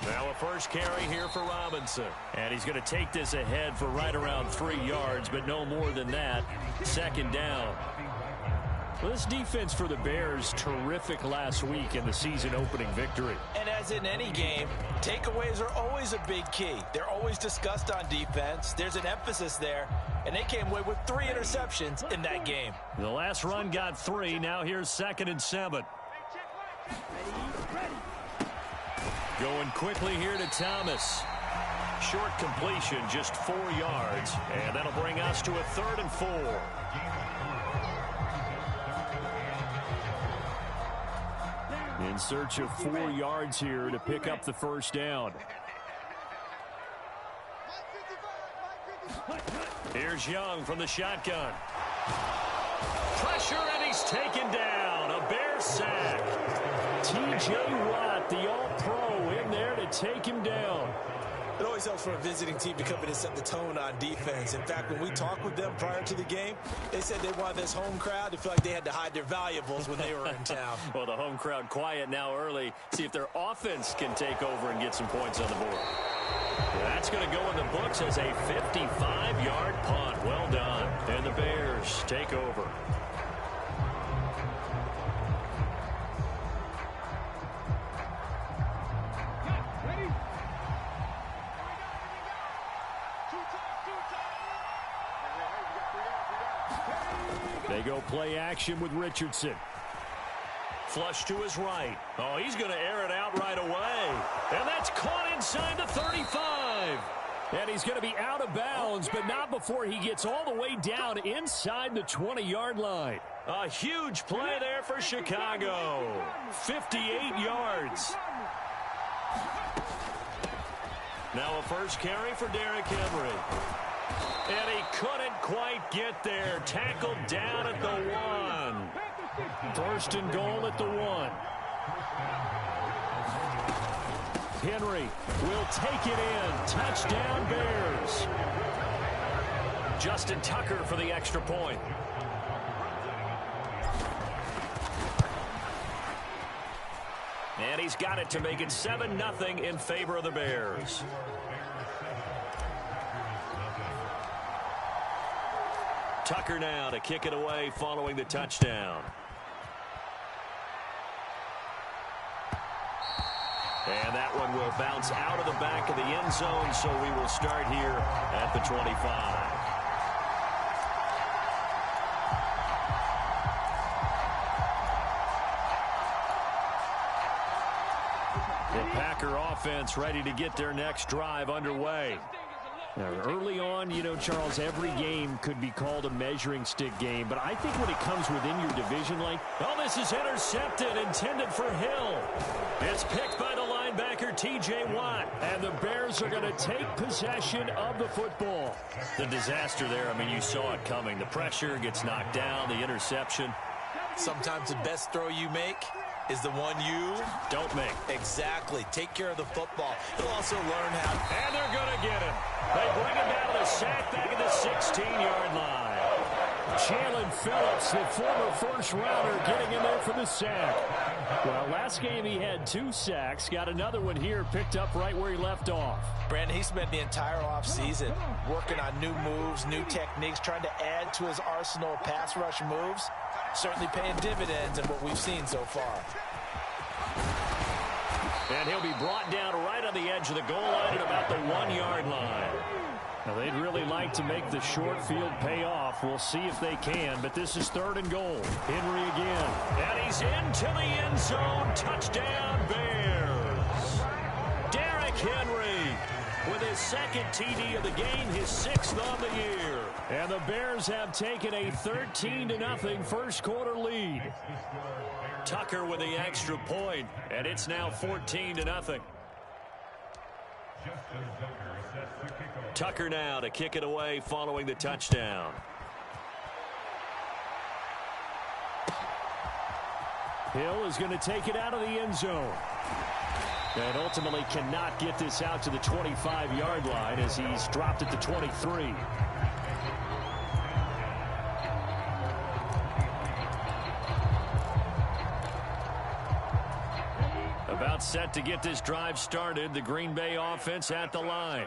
Now a first carry here for Robinson. And he's going to take this ahead for right around 3 yards, but no more than that. Second down. Well, this defense for the Bears, terrific last week in the season-opening victory. And as in any game, takeaways are always a big key. They're always discussed on defense. There's an emphasis there, and they came away with 3 interceptions in that game. The last run got 3. Now here's 2nd and 7. Going quickly here to Thomas. Short completion, just 4 yards, and that'll bring us to a 3rd and 4. In search of 4 yards here to pick up the first down. Here's Young from the shotgun. Pressure, and he's taken down. A Bear sack. T.J. Watt, the all-pro, in there to take him down. It always helps for a visiting team to come in and set the tone on defense. In fact, when we talked with them prior to the game, they said they wanted this home crowd to feel like they had to hide their valuables when they were in town. Well, the home crowd quiet now early. See if their offense can take over and get some points on the board. That's going to go in the books as a 55-yard punt. Well done. And the Bears take over. They go play action with Richardson. Flush to his right. Oh, he's going to air it out right away. And that's caught inside the 35. And he's going to be out of bounds, but not before he gets all the way down inside the 20-yard line. A huge play there for Chicago. 58 yards. Now a first carry for Derrick Henry. And he couldn't quite get there. Tackled down at the 1. First and goal at the 1. Henry will take it in. Touchdown, Bears. Justin Tucker for the extra point. And he's got it to make it 7-0 in favor of the Bears. Tucker now to kick it away following the touchdown. And that one will bounce out of the back of the end zone, so we will start here at the 25. The Packer offense ready to get their next drive underway. Now, early on, you know, Charles, every game could be called a measuring stick game, but I think when it comes within your division, like, oh, this is intercepted, intended for Hill. It's picked by the linebacker, T.J. Watt, and the Bears are going to take possession of the football. The disaster there, I mean, you saw it coming. The pressure gets knocked down, the interception. Sometimes the best throw you make is the one you don't make. Exactly. Take care of the football. You'll also learn how. And they're going to get him. They bring him down to the sack back at the 16-yard line. Jalen Phillips, the former first-rounder, getting in there for the sack. Well, last game he had 2 sacks. Got another one here picked up right where he left off. Brandon, he spent the entire offseason working on new moves, new techniques, trying to add to his arsenal of pass rush moves. Certainly paying dividends in what we've seen so far. And he'll be brought down right on the edge of the goal line at about the 1-yard line. Now, they'd really like to make the short field pay off. We'll see if they can, but this is 3rd and goal. Henry again. And he's into the end zone. Touchdown, Bears. Derrick Henry with his 2nd TD of the game, his 6th on the year. And the Bears have taken a 13-0 first quarter lead. Tucker with the extra point, and it's now 14-0. Tucker now to kick it away following the touchdown. Hill is going to take it out of the end zone. And ultimately cannot get this out to the 25-yard line as he's dropped at the 23. About About set to get this drive started. The Green Bay offense at the line.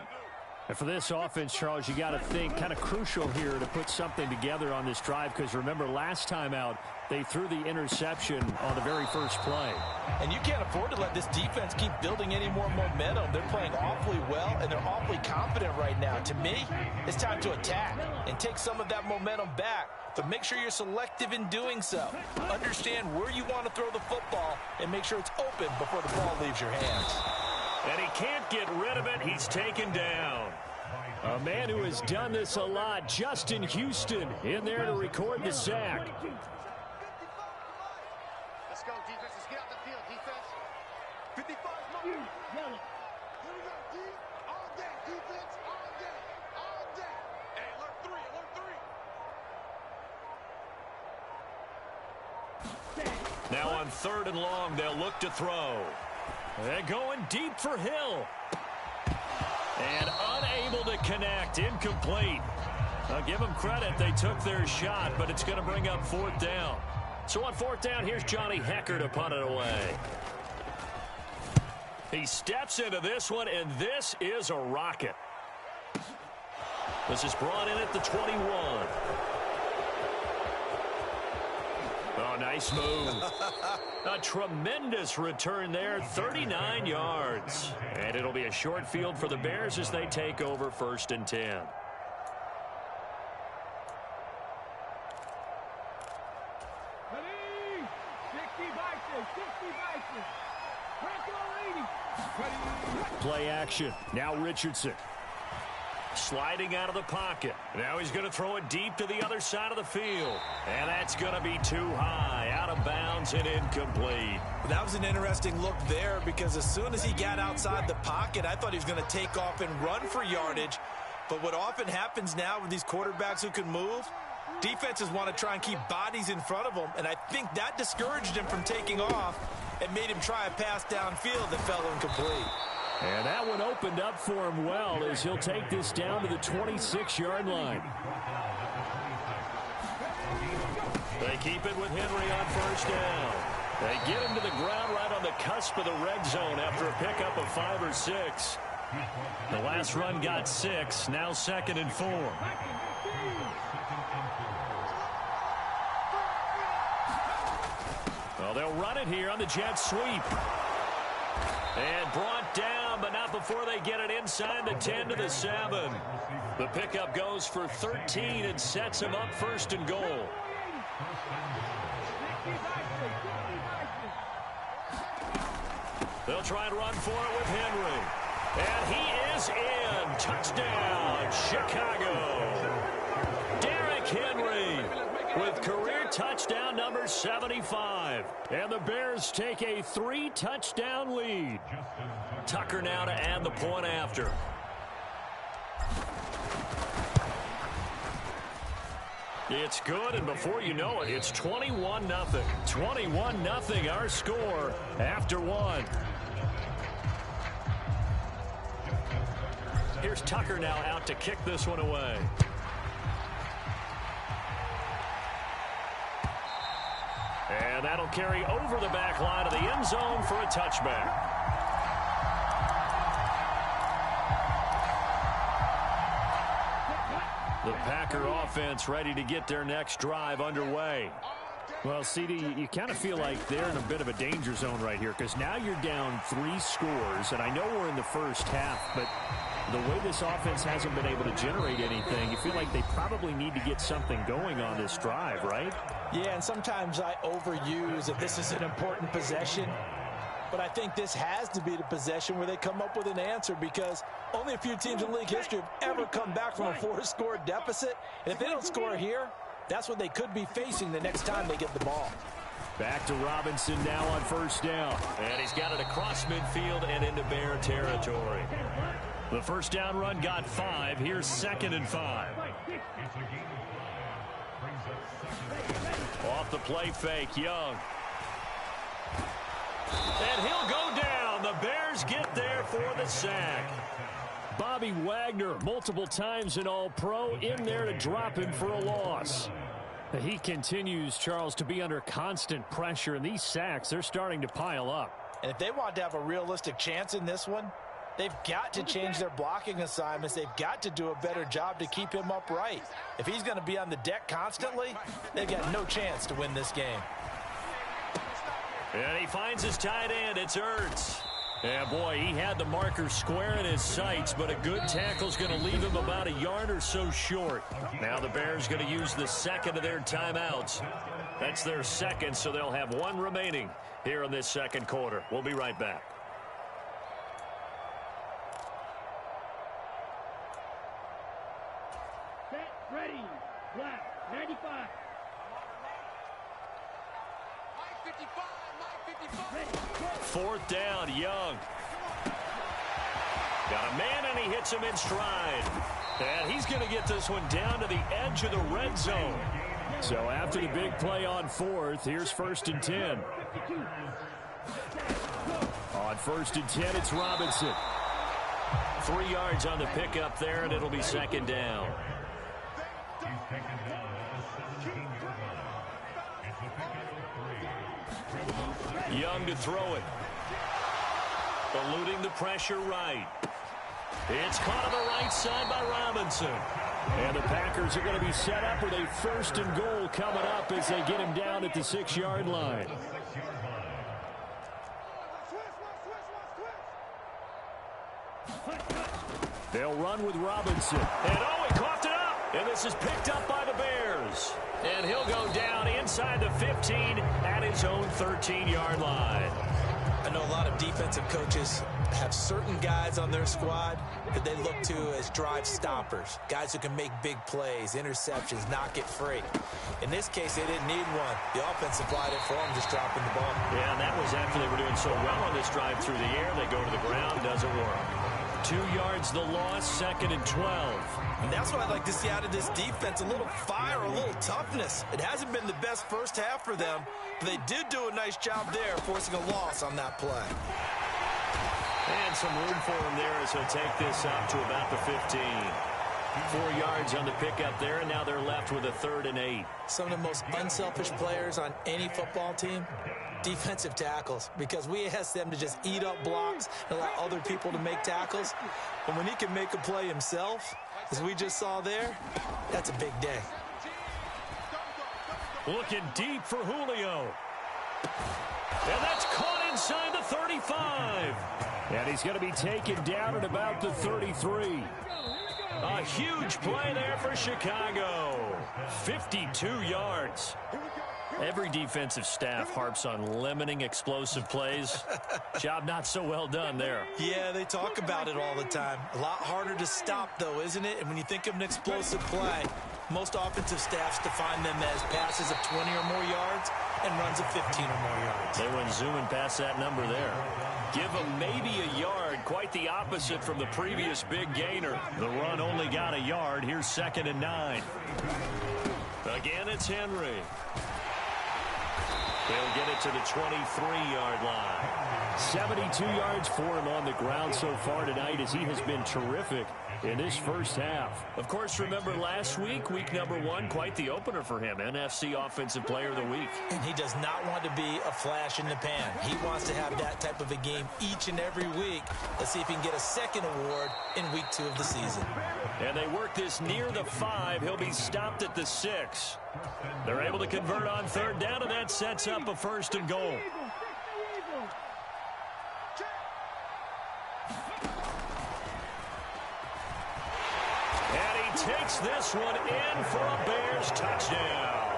And for this offense, Charles, you got to think kind of crucial here to put something together on this drive, because remember last time out they threw the interception on the very first play. And you can't afford to let this defense keep building any more momentum. They're playing awfully well, and they're awfully confident right now. To me, it's time to attack and take some of that momentum back. But make sure you're selective in doing so. Understand where you want to throw the football and make sure it's open before the ball leaves your hands. And he can't get rid of it. He's taken down. A man who has done this a lot, Justin Houston, in there to record the sack. Let's go, defense. Let's get out the field, defense. 55 more. Here we go, D. All day, defense. All day. All day. Hey, alert 3. Alert 3. Now on 3rd and long, they'll look to throw. They're going deep for Hill. And unable to connect. Incomplete. I'll give them credit. They took their shot, but it's going to bring up 4th down. So on 4th down, here's Johnny Hecker to punt it away. He steps into this one, and this is a rocket. This is brought in at the 21. Oh, nice move. A tremendous return there, 39 yards. And it'll be a short field for the Bears as they take over 1st and 10. Play action. Now Richardson. Sliding out of the pocket. Now he's going to throw it deep to the other side of the field. And that's going to be too high. Out of bounds and incomplete. That was an interesting look there, because as soon as he got outside the pocket, I thought he was going to take off and run for yardage. But what often happens now with these quarterbacks who can move, defenses want to try and keep bodies in front of them. And I think that discouraged him from taking off and made him try a pass downfield that fell incomplete. And that one opened up for him well as he'll take this down to the 26-yard line. They keep it with Henry on 1st down. They get him to the ground right on the cusp of the red zone after a pickup of 5 or 6. The last run got 6, now 2nd and 4. Well, they'll run it here on the jet sweep. And brought down, but not before they get it inside the 10 to the 7. The pickup goes for 13 and sets him up 1st and goal. They'll try and run for it with Henry. And he is in. Touchdown, Chicago. Derrick Henry with career touchdown number 75. And the Bears take a 3-touchdown lead. Tucker now to add the point after. It's good, and before you know it, it's 21-0. 21-0 our score after 1. Here's Tucker now out to kick this one away. And that'll carry over the back line of the end zone for a touchback. The Packer offense ready to get their next drive underway. Well, CD, you kind of feel like they're in a bit of a danger zone right here, because now you're down 3 scores, and I know we're in the first half, but the way this offense hasn't been able to generate anything, you feel like they probably need to get something going on this drive, right? Yeah, and sometimes I overuse that this is an important possession. But I think this has to be the possession where they come up with an answer, because only a few teams in league history have ever come back from a 4-score deficit. And if they don't score here, that's what they could be facing the next time they get the ball. Back to Robinson now on 1st down. And he's got it across midfield and into Bear territory. The 1st down run got 5. Here's 2nd and 5. Off the play fake, Young. And he'll go down. The Bears get there for the sack. Bobby Wagner, multiple times an All-Pro, in there to drop him for a loss. He continues, Charles, to be under constant pressure, and these sacks, they're starting to pile up. And if they want to have a realistic chance in this one, they've got to change their blocking assignments. They've got to do a better job to keep him upright. If he's going to be on the deck constantly, they've got no chance to win this game. And he finds his tight end. It's Ertz. Yeah, boy, he had the marker square in his sights, but a good tackle's going to leave him about a yard or so short. Now the Bears going to use the second of their timeouts. That's their second, so they'll have one remaining here in this second quarter. We'll be right back. Set, ready, black, 95. Mike 55, Mike 55. Ready, go. Fourth down, Young. Got a man, and he hits him in stride. And he's going to get this one down to the edge of the red zone. So after the big play on fourth, here's 1st and 10. On 1st and 10, it's Robinson. 3 yards on the pickup there, and it'll be 2nd down. Young to throw it. Eluding the pressure right. It's caught on the right side by Robinson. And the Packers are going to be set up with a 1st and goal coming up as they get him down at the 6-yard line. They'll run with Robinson. And oh, he coughed it up. And this is picked up by the Bears. And he'll go down inside the 15 at his own 13-yard line. I know a lot of defensive coaches have certain guys on their squad that they look to as drive stoppers, guys who can make big plays, interceptions, knock it free. In this case, they didn't need one. The offense supplied it for them, just dropping the ball. Yeah, and that was after they were doing so well on this drive through the air. They go to the ground, doesn't work. 2 yards the loss, 2nd and 12. And that's what I'd like to see out of this defense, a little fire, a little toughness. It hasn't been the best first half for them, but they did do a nice job there, forcing a loss on that play. And some room for him there as he'll take this up to about the 15. 4 yards on the pickup there, and now they're left with a 3rd and 8. Some of the most unselfish players on any football team, defensive tackles, because we ask them to just eat up blocks and allow other people to make tackles. But when he can make a play himself, as we just saw there, that's a big day. Looking deep for Julio. And that's caught inside the 35. And he's going to be taken down at about the 33. A huge play there for Chicago. 52 yards. Every defensive staff harps on limiting explosive plays. Job not so well done there. Yeah, they talk about it all the time. A lot harder to stop, though, isn't it? And when you think of an explosive play, most offensive staffs define them as passes of 20 or more yards and runs of 15 or more yards. They went zooming past that number there. Give them maybe a yard, quite the opposite from the previous big gainer. The run only got a yard. Here's 2nd and 9. Again, it's Henry. They'll get it to the 23-yard line. 72 yards for him on the ground so far tonight as he has been terrific in this first half. Of course, remember last week, week number 1, quite the opener for him. NFC Offensive Player of the Week. And he does not want to be a flash in the pan. He wants to have that type of a game each and every week. Let's see if he can get a second award in week 2 of the season. And they work this near the 5. He'll be stopped at the 6. They're able to convert on 3rd down, and that sets up a 1st and goal. Takes this one in for a Bears touchdown.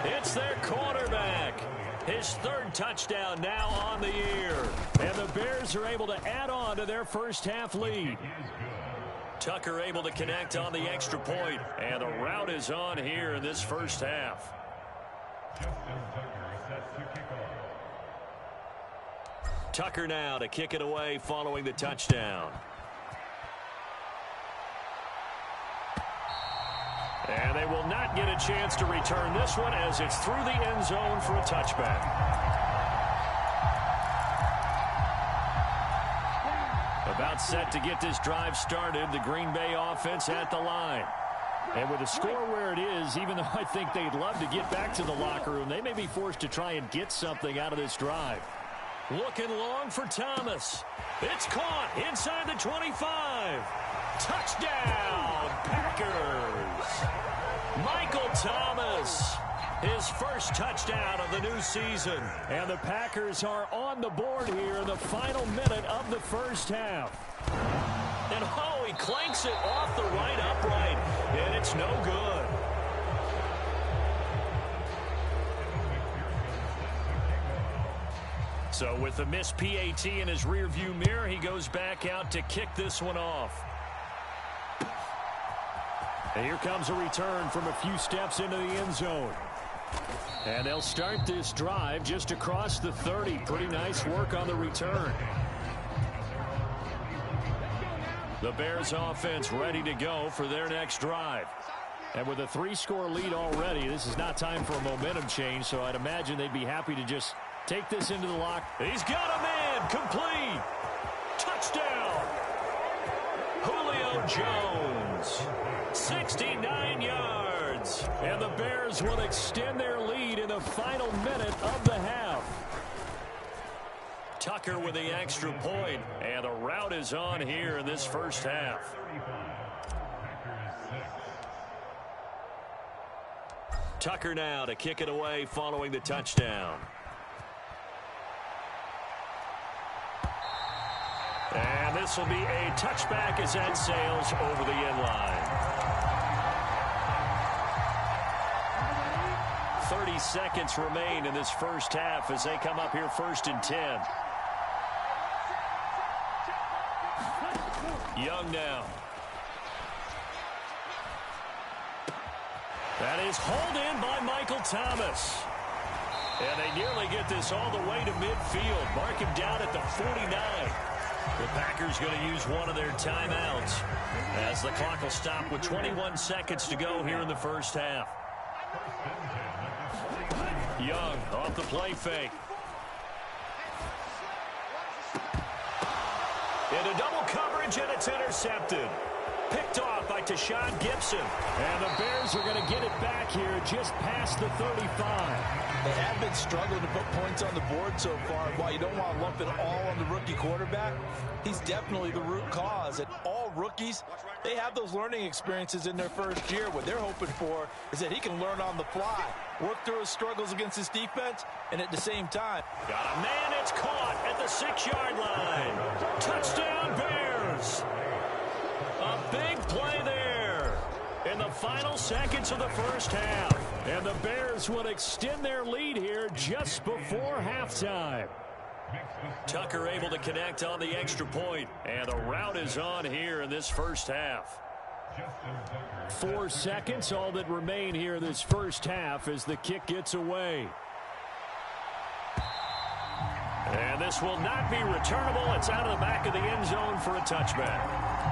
It's their quarterback. His 3rd touchdown now on the year. And the Bears are able to add on to their first half lead. Tucker able to connect on the extra point. And the route is on here in this first half. Tucker now to kick it away following the touchdown. And they will not get a chance to return this one as it's through the end zone for a touchback. About set to get this drive started, the Green Bay offense at the line. And with the score where it is, even though I think they'd love to get back to the locker room, they may be forced to try and get something out of this drive. Looking long for Thomas. It's caught inside the 25. Touchdown, Packers. Michael Thomas, his first touchdown of the new season. And the Packers are on the board here in the final minute of the first half. And oh, he clanks it off the right upright, and it's no good. So with the missed PAT in his rearview mirror, he goes back out to kick this one off. And here comes a return from a few steps into the end zone. And they'll start this drive just across the 30. Pretty nice work on the return. The Bears offense ready to go for their next drive. And with a 3-score lead already, this is not time for a momentum change, so I'd imagine they'd be happy to just take this into the lock. He's got a man. Complete. Touchdown. Julio Jones. 69 yards. And the Bears will extend their lead in the final minute of the half. Tucker with the extra point, and the route is on here in this first half. Tucker now to kick it away following the touchdown. And this will be a touchback as that sails over the end line. 30 seconds remain in this first half as they come up here 1st and 10. Young now. That is hauled in by Michael Thomas. And they nearly get this all the way to midfield. Mark him down at the 49. The Packers going to use one of their timeouts as the clock will stop with 21 seconds to go here in the first half. Young off the play fake. Into double coverage, and it's intercepted. Picked off by Tashawn Gibson. And the Bears are going to get it back here just past the 35. They have been struggling to put points on the board so far. While you don't want to lump it all on the rookie quarterback, he's definitely the root cause. And all rookies, they have those learning experiences in their first year. What they're hoping for is that he can learn on the fly, work through his struggles against his defense, and at the same time. Got a man, it's caught at the 6-yard line. Touchdown, Bears. A big play there in the final seconds of the first half. And the Bears would extend their lead here just before halftime. Tucker able to connect on the extra point. And the route is on here in this first half. 4 seconds, all that remain here in this first half as the kick gets away. And this will not be returnable. It's out of the back of the end zone for a touchback.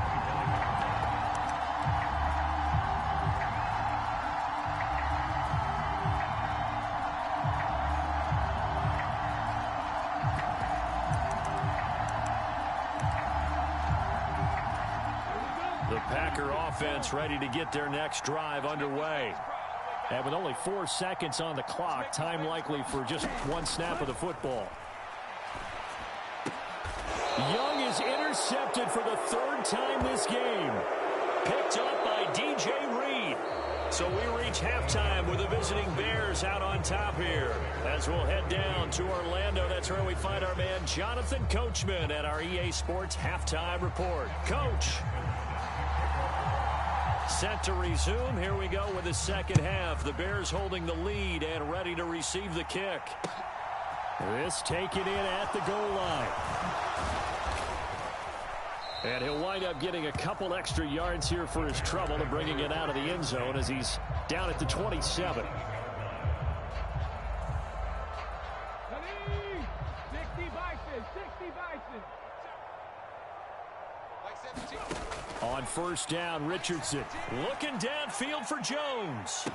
Packer offense ready to get their next drive underway. And with only 4 seconds on the clock, time likely for just one snap of the football. Young is intercepted for the 3rd time this game. Picked up by DJ Reed. So we reach halftime with the visiting Bears out on top here. As we'll head down to Orlando, that's where we find our man Jonathan Coachman at our EA Sports Halftime Report. Coach. Set to resume. Here we go with the second half. The Bears holding the lead and ready to receive the kick. This taken in at the goal line. And he'll wind up getting a couple extra yards here for his trouble and bringing it out of the end zone as he's down at the 27. 60 Bison, 60 Bison. On first down, Richardson looking downfield for Jones.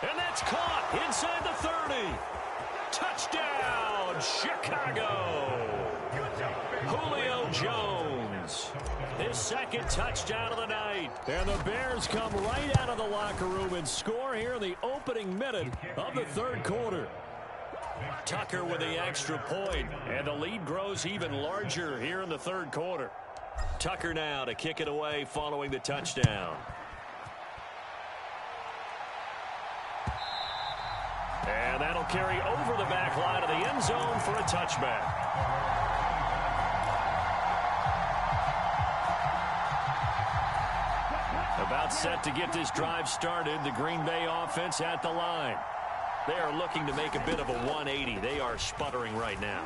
And that's caught inside the 30. Touchdown, Chicago. Julio Jones. His second touchdown of the night. And the Bears come right out of the locker room and score here in the opening minute of the 3rd quarter. Tucker with the extra point, and the lead grows even larger here in the third quarter. Tucker now to kick it away following the touchdown. And that'll carry over the back line of the end zone for a touchback. About set to get this drive started, the Green Bay offense at the line. They are looking to make a bit of a 180. They are sputtering right now.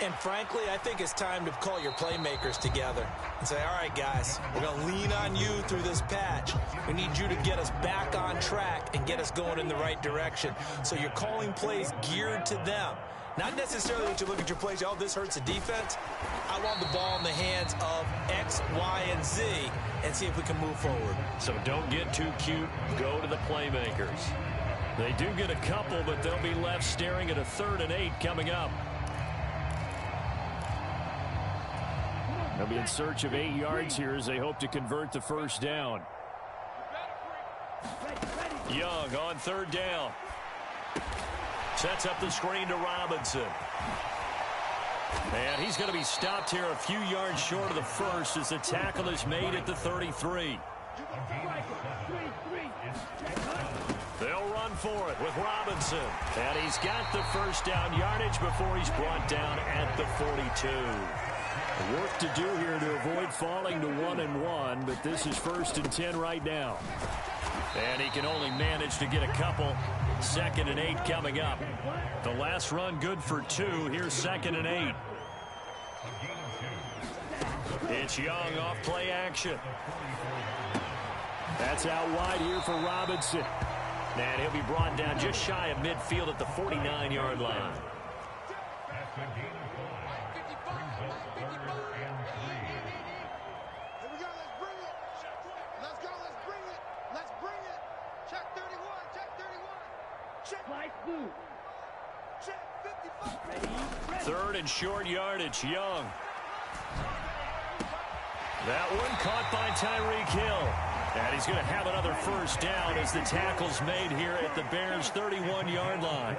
And frankly, I think it's time to call your playmakers together and say, all right, guys, we're going to lean on you through this patch. We need you to get us back on track and get us going in the right direction. So you're calling plays geared to them. Not necessarily that you look at your plays, oh, this hurts the defense. I want the ball in the hands of X, Y, and Z and see if we can move forward. So don't get too cute. Go to the playmakers. They do get a couple, but they'll be left staring at a 3rd and 8 coming up. They'll be in search of 8 yards here as they hope to convert the first down. Young on 3rd down. Sets up the screen to Robinson. And he's going to be stopped here a few yards short of the first as the tackle is made at the 33. They'll run for it with Robinson. And he's got the first down yardage before he's brought down at the 42. Work to do here to avoid falling to 1-1, but this is 1st and 10 right now. And he can only manage to get a couple. 2nd and 8 coming up. The last run good for 2. Here's 2nd and 8. It's Young off play action. That's out wide here for Robinson. And he'll be brought down just shy of midfield at the 49-yard line. Third and short yardage, Young. That one caught by Tyreek Hill. And he's going to have another first down as the tackle's made here at the Bears' 31-yard line.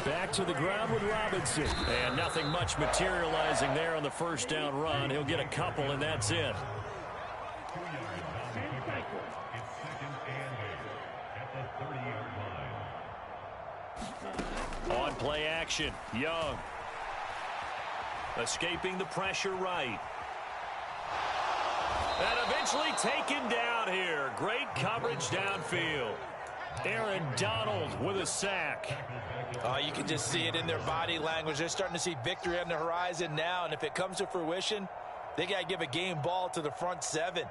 Back to the ground with Robinson. And nothing much materializing there on the first down run. He'll get a couple, and that's it. On play action, Young. Escaping the pressure right. And eventually taken down here. Great coverage downfield. Aaron Donald with a sack. You can just see it in their body language. They're starting to see victory on the horizon now, and if it comes to fruition, they got to give a game ball to the front 7.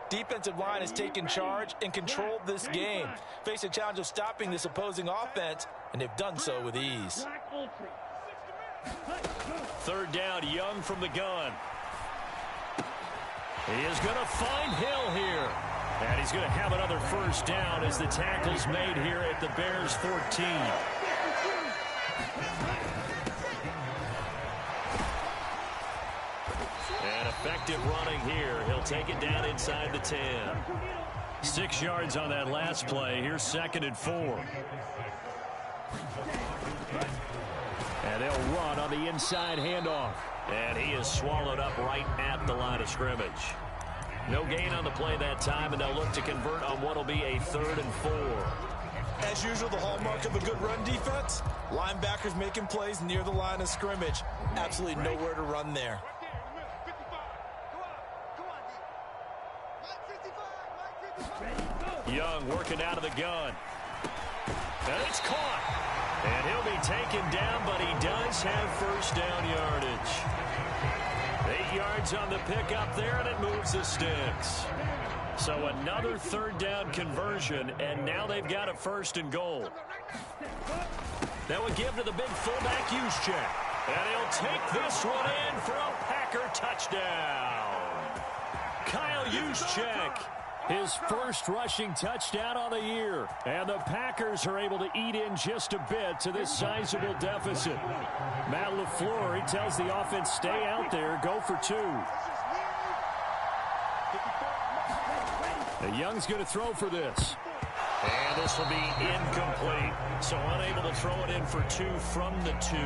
Defensive line has taken charge and controlled this game. Face a challenge of stopping this opposing offense, and they've done so with ease. 3rd down, Young from the gun. He is going to find Hill here. And he's going to have another first down as the tackle's made here at the Bears' 14. And effective running here. He'll take it down inside the 10. 6 yards on that last play. Here's 2nd and 4. And they'll run on the inside handoff. And he is swallowed up right at the line of scrimmage. No gain on the play that time, and they'll look to convert on what will be a 3rd and 4. As usual, the hallmark of a good run defense, linebackers making plays near the line of scrimmage. Absolutely nowhere to run there. Young working out of the gun. And it's caught. And he'll be taken down, but he does have first down yardage. 8 yards on the pickup there, and it moves the sticks. So another 3rd down conversion, and now they've got a 1st and goal. That would give to the big fullback Juszczyk. And he'll take this one in for a Packer touchdown. Kyle Juszczyk. His first rushing touchdown on the year. And the Packers are able to eat in just a bit to this sizable deficit. Matt LaFleur, he tells the offense, stay out there, go for 2. And Young's going to throw for this. And this will be incomplete. So unable to throw it in for 2 from the 2.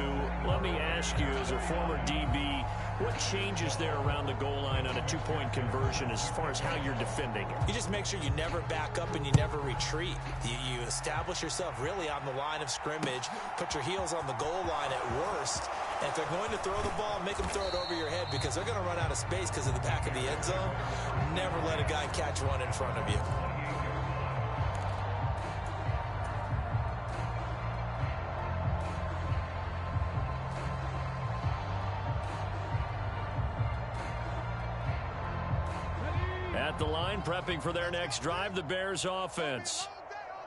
Let me ask you, as a former DB, what changes there around the goal line on a 2-point conversion as far as how you're defending it? You just make sure you never back up and you never retreat. You establish yourself really on the line of scrimmage, put your heels on the goal line at worst, and if they're going to throw the ball, make them throw it over your head because they're going to run out of space because of the back of the end zone. Never let a guy catch one in front of you. At the line, prepping for their next drive, the Bears offense.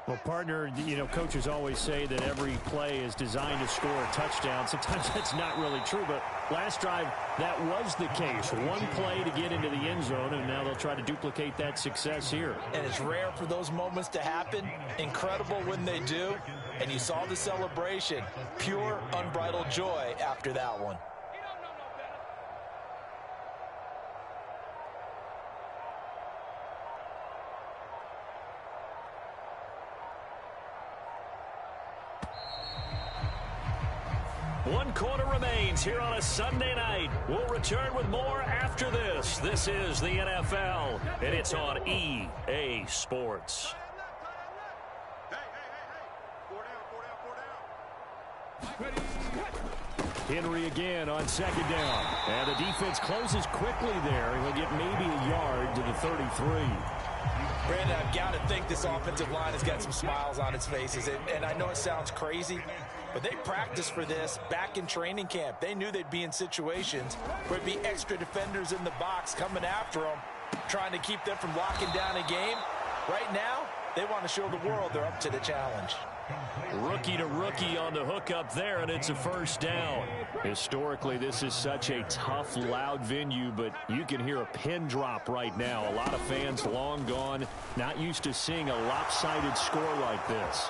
Well, partner, you know, coaches always say that every play is designed to score a touchdown. Sometimes that's not really true, but last drive, that was the case. One play to get into the end zone, and now they'll try to duplicate that success here. And it's rare for those moments to happen. Incredible when they do. And you saw the celebration. Pure, unbridled joy after that one. One quarter remains here on a Sunday night. We'll return with more after this. This is the NFL, and it's on EA Sports. Henry again on 2nd down. And the defense closes quickly there. He'll get maybe a yard to the 33. Brandon, I've got to think this offensive line has got some smiles on its faces. And I know it sounds crazy, but they practiced for this back in training camp. They knew they'd be in situations where it'd be extra defenders in the box coming after them, trying to keep them from locking down a game. Right now, they want to show the world they're up to the challenge. Rookie to rookie on the hook up there, and it's a first down. Historically, this is such a tough, loud venue, but you can hear a pin drop right now. A lot of fans long gone, not used to seeing a lopsided score like this.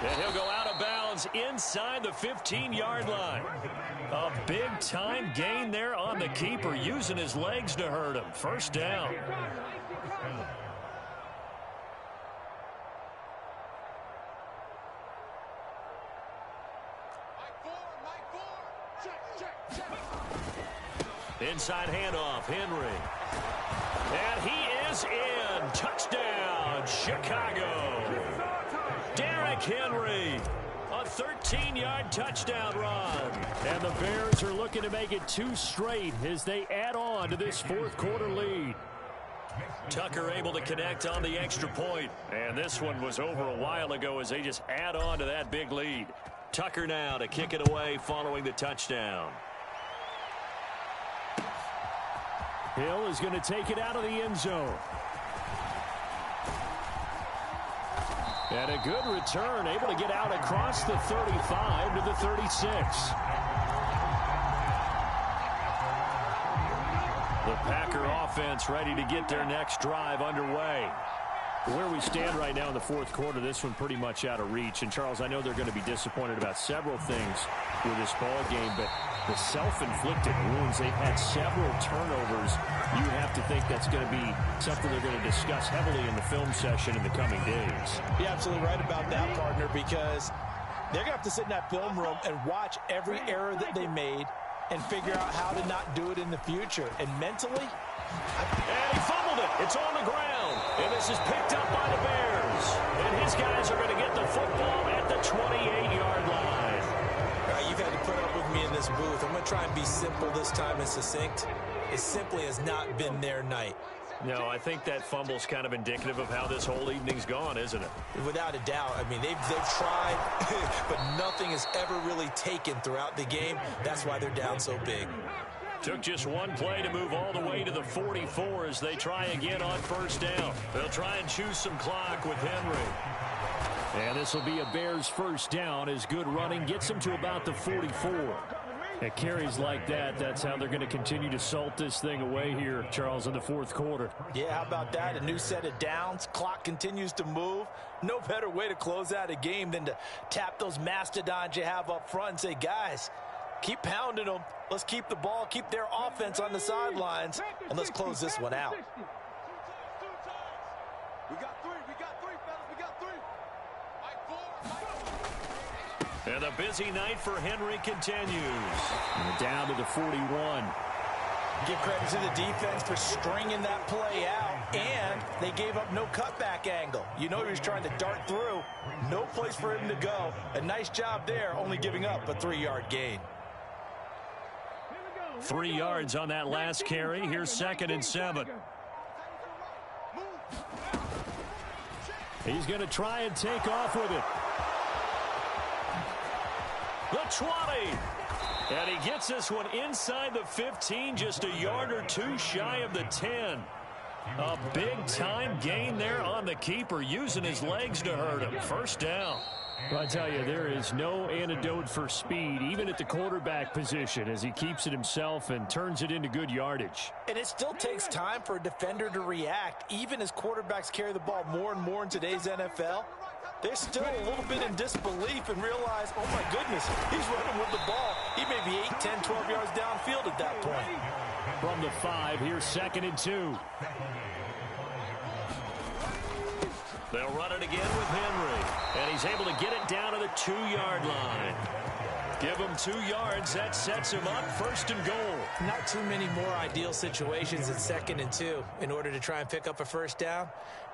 And he'll go out of bounds inside the 15-yard line. A big-time gain there on the keeper, using his legs to hurt him. First down. Inside handoff, Henry. And he is in. Touchdown, Chicago. Derrick Henry. A 13-yard touchdown run. And the Bears are looking to make it 2 straight as they add on to this 4th quarter lead. Tucker able to connect on the extra point. And this one was over a while ago as they just add on to that big lead. Tucker now to kick it away following the touchdown. Hill is going to take it out of the end zone. And a good return, able to get out across the 35 to the 36. The Packer offense ready to get their next drive underway. Where we stand right now in the 4th quarter, this one pretty much out of reach. And, Charles, I know they're going to be disappointed about several things with this ball game, but the self-inflicted wounds, they've had several turnovers. You have to think that's going to be something they're going to discuss heavily in the film session in the coming days. You're absolutely right about that, partner, because they're going to have to sit in that film room and watch every error that they made and figure out how to not do it in the future. And mentally, and he fumbled it. It's on the ground. And this is picked up by the Bears. And his guys are going to get the football at the 28-yard line. You've had to put up with me in this booth. I'm going to try and be simple this time and succinct. It simply has not been their night. No, I think that fumble's kind of indicative of how this whole evening's gone, isn't it? Without a doubt. I mean, they've tried, but nothing has ever really taken throughout the game. That's why they're down so big. Took just one play to move all the way to the 44 as they try again on first down. They'll try and choose some clock with Henry. And this will be a Bears first down as good running gets them to about the 44. At carries like that, that's how they're going to continue to salt this thing away here, Charles, in the 4th quarter. Yeah, how about that? A new set of downs. Clock continues to move. No better way to close out a game than to tap those mastodons you have up front and say, guys, keep pounding them. Let's keep the ball, keep their offense on the sidelines, and let's close this one out. We got three, fellas. We got three. And the busy night for Henry continues. And down to the 41. Give credit to the defense for stringing that play out, and they gave up no cutback angle. You know he was trying to dart through. No place for him to go. A nice job there, only giving up a 3-yard gain. 3 yards on that last carry. Here's 2nd and 7. He's going to try and take off with it. The 20. And he gets this one inside the 15, just a yard or two shy of the 10. A big-time gain there on the keeper, using his legs to hurt him. First down. Well, I tell you, there is no antidote for speed, even at the quarterback position, as he keeps it himself and turns it into good yardage. And it still takes time for a defender to react, even as quarterbacks carry the ball more and more in today's NFL. They're still a little bit in disbelief and realize, oh, my goodness, he's running with the ball. He may be 8, 10, 12 yards downfield at that point. From the 5, here's 2nd and 2. They'll run it again with Henry, and he's able to get it down to the 2-yard line. Give him 2 yards. That sets him up 1st and goal. Not too many more ideal situations at 2nd and 2 in order to try and pick up a first down.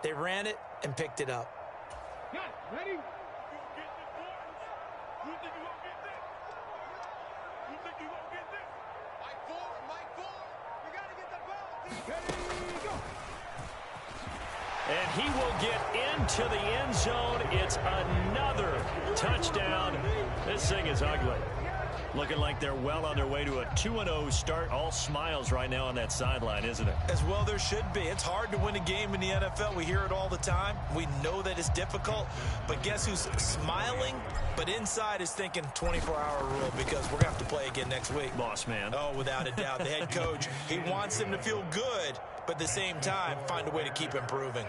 They ran it and picked it up. Ready? And he will get into the end zone. It's another touchdown. This thing is ugly. Looking like they're well on their way to a 2-0 start. All smiles right now on that sideline, isn't it? As well there should be. It's hard to win a game in the NFL. We hear it all the time. We know that it's difficult. But guess who's smiling? But inside is thinking 24-hour rule, because we're going to have to play again next week. Boss man. Oh, without a doubt. The head coach, he wants them to feel good, but at the same time, find a way to keep improving.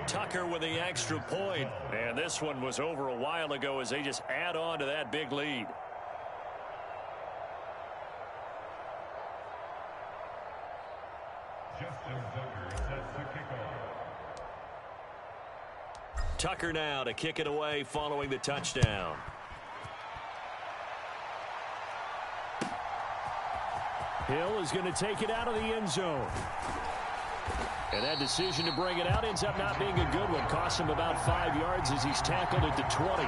Tucker with the extra point. And this one was over a while ago as they just add on to that big lead. Tucker now to kick it away following the touchdown. Hill is going to take it out of the end zone. And that decision to bring it out ends up not being a good one. Costs him about 5 yards as he's tackled at the 20.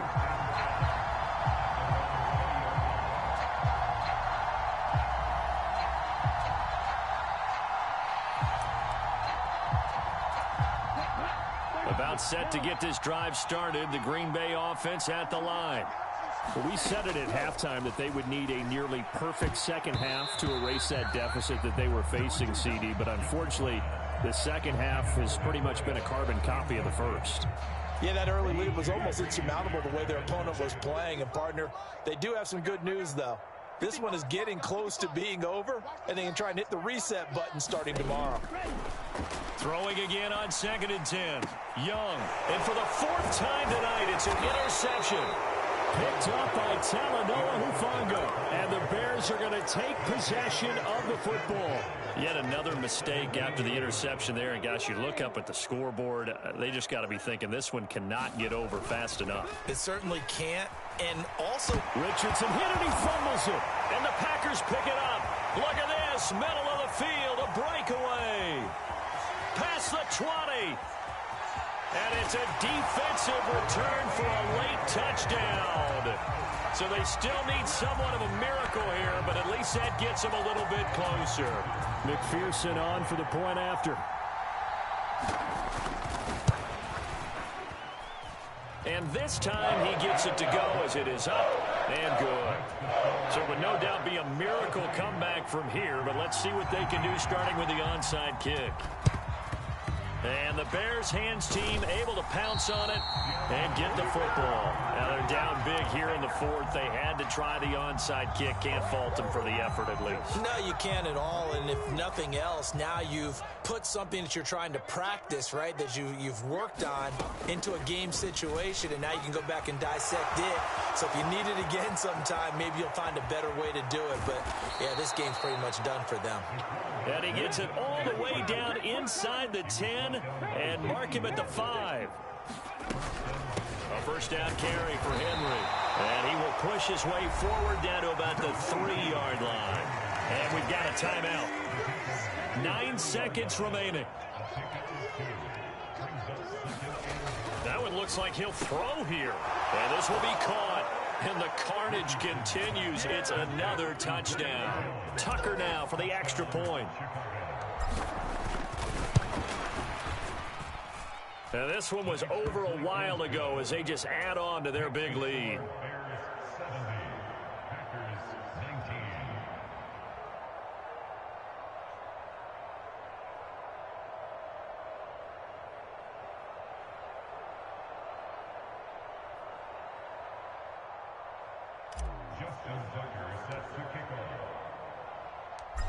About set to get this drive started. The Green Bay offense at the line. Well, we said it at halftime that they would need a nearly perfect second half to erase that deficit that they were facing, CD. But unfortunately, the second half has pretty much been a carbon copy of the first. Yeah, that early lead was almost insurmountable the way their opponent was playing. And, partner, they do have some good news, though. This one is getting close to being over, and they can try and hit the reset button starting tomorrow. Throwing again on 2nd and 10. Young. And for the 4th time tonight, it's an interception. Picked up by Talanoa Hufanga. And the Bears are going to take possession of the football. Yet another mistake after the interception there. And, gosh, you look up at the scoreboard. They just got to be thinking this one cannot get over fast enough. It certainly can't. And also, Richardson hit it. He fumbles it. And the Packers pick it up. Look at this. Middle of the field. A breakaway. Past the 20. And it's a defensive return for a late touchdown. So they still need somewhat of a miracle here, but at least that gets them a little bit closer. McPherson on for the point after. And this time he gets it to go as it is up and good. So it would no doubt be a miracle comeback from here, but let's see what they can do starting with the onside kick. And the Bears hands team able to pounce on it and get the football. Now they're down big here in the 4th. They had to try the onside kick. Can't fault them for the effort at least. No, you can't at all. And if nothing else, now you've put something that you're trying to practice, right, that you've worked on into a game situation, and now you can go back and dissect it. So if you need it again sometime, maybe you'll find a better way to do it. But, yeah, this game's pretty much done for them. And he gets it all the way down inside the 10 and mark him at the 5. A first down carry for Henry. And he will push his way forward down to about the 3-yard line. And we've got a timeout. 9 seconds remaining. That one looks like he'll throw here. And this will be caught. And the carnage continues. It's another touchdown. Tucker now for the extra point. Now this one was over a while ago as they just add on to their big lead.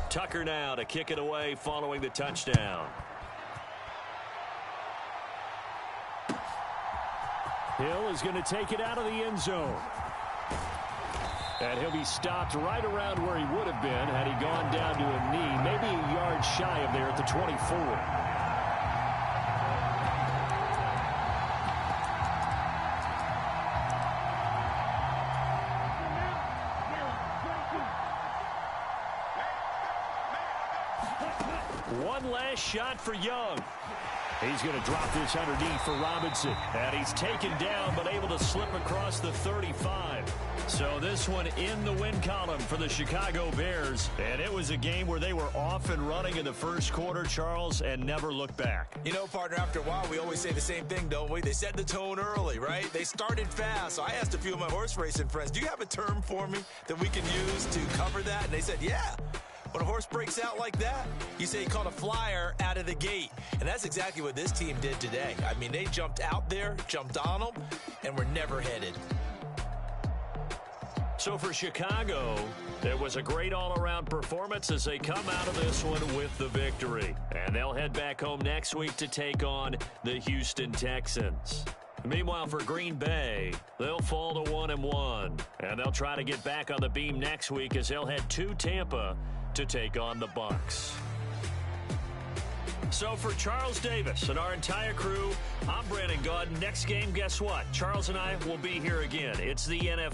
Tucker now to kick it away following the touchdown. Hill is going to take it out of the end zone. And he'll be stopped right around where he would have been had he gone down to a knee, maybe a yard shy of there at the 24. One last shot for Young. He's going to drop this underneath for Robinson. And he's taken down but able to slip across the 35. So this one in the win column for the Chicago Bears. And it was a game where they were off and running in the first quarter, Charles, and never looked back. You know, partner, after a while, we always say the same thing, don't we? They set the tone early, right? They started fast. So I asked a few of my horse racing friends, do you have a term for me that we can use to cover that? And they said, yeah. When a horse breaks out like that, you say he caught a flyer out of the gate. And that's exactly what this team did today. I mean, they jumped out there, jumped on them, and were never headed. So for Chicago, it was a great all-around performance as they come out of this one with the victory. And they'll head back home next week to take on the Houston Texans. Meanwhile, for Green Bay, they'll fall to 1-1. And they'll try to get back on the beam next week as they'll head to Tampa to take on the Bucs. So for Charles Davis and our entire crew, I'm Brandon Gaudin. Next game, guess what? Charles and I will be here again. It's the NFL.